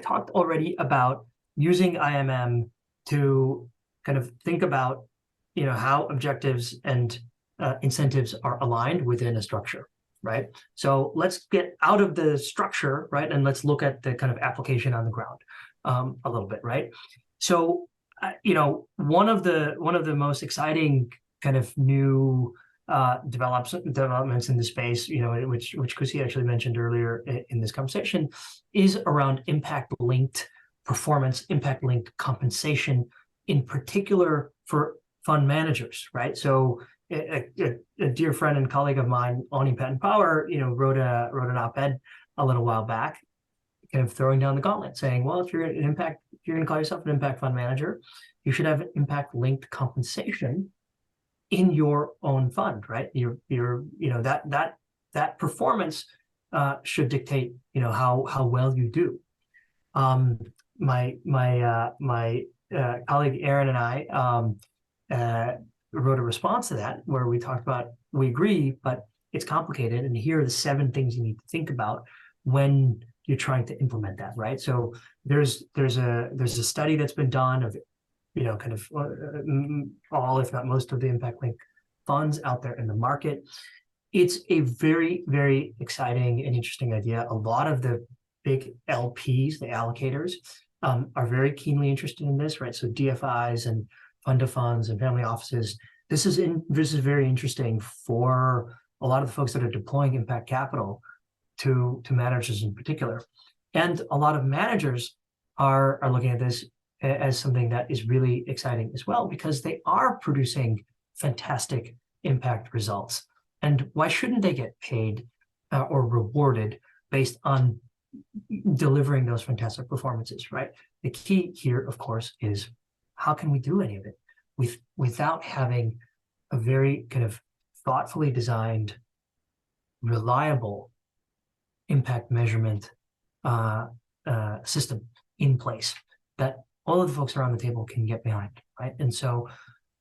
talked already about using IMM to kind of think about, how objectives and incentives are aligned within a structure, right? So let's get out of the structure, right, and let's look at the kind of application on the ground a little bit, right? So, one of the most exciting kind of new developments in the space, which Chrissy actually mentioned earlier in this conversation, is around impact-linked performance, impact-linked compensation, in particular for fund managers, right? So a dear friend and colleague of mine, Ani Patent Power, wrote an op-ed a little while back, kind of throwing down the gauntlet, saying, well, if you're going to call yourself an impact fund manager, you should have impact-linked compensation in your own fund, right? That performance should dictate, how well you do. My colleague Aaron and I wrote a response to that where we talked about, we agree, but it's complicated, and here are the 7 things you need to think about when you're trying to implement that, right? So there's a study that's been done of kind of all, if not most, of the impact link funds out there in the market. It's a very, very exciting and interesting idea. A lot of the big LPs, the allocators, are very keenly interested in this, right? So DFIs and fund of funds and family offices. This is very interesting for a lot of the folks that are deploying impact capital to managers in particular. And a lot of managers are looking at this as something that is really exciting as well, because they are producing fantastic impact results. And why shouldn't they get paid or rewarded based on delivering those fantastic performances, right? The key here, of course, is how can we do any of it without having a very kind of thoughtfully designed, reliable impact measurement system in place that all of the folks around the table can get behind, right? And so,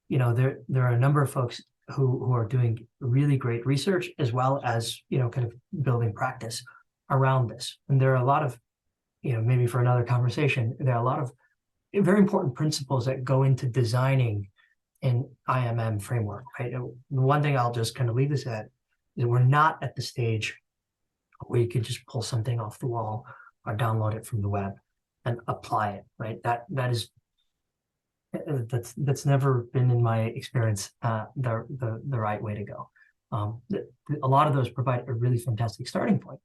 there are a number of folks who are doing really great research, as well as, kind of building practice around this. And there are a lot of, maybe for another conversation, there are a lot of very important principles that go into designing an IMM framework, right? And one thing I'll just kind of leave this at is we're not at the stage where you could just pull something off the wall or download it from the web and apply it, right? That's never been, in my experience, the right way to go. A lot of those provide a really fantastic starting point,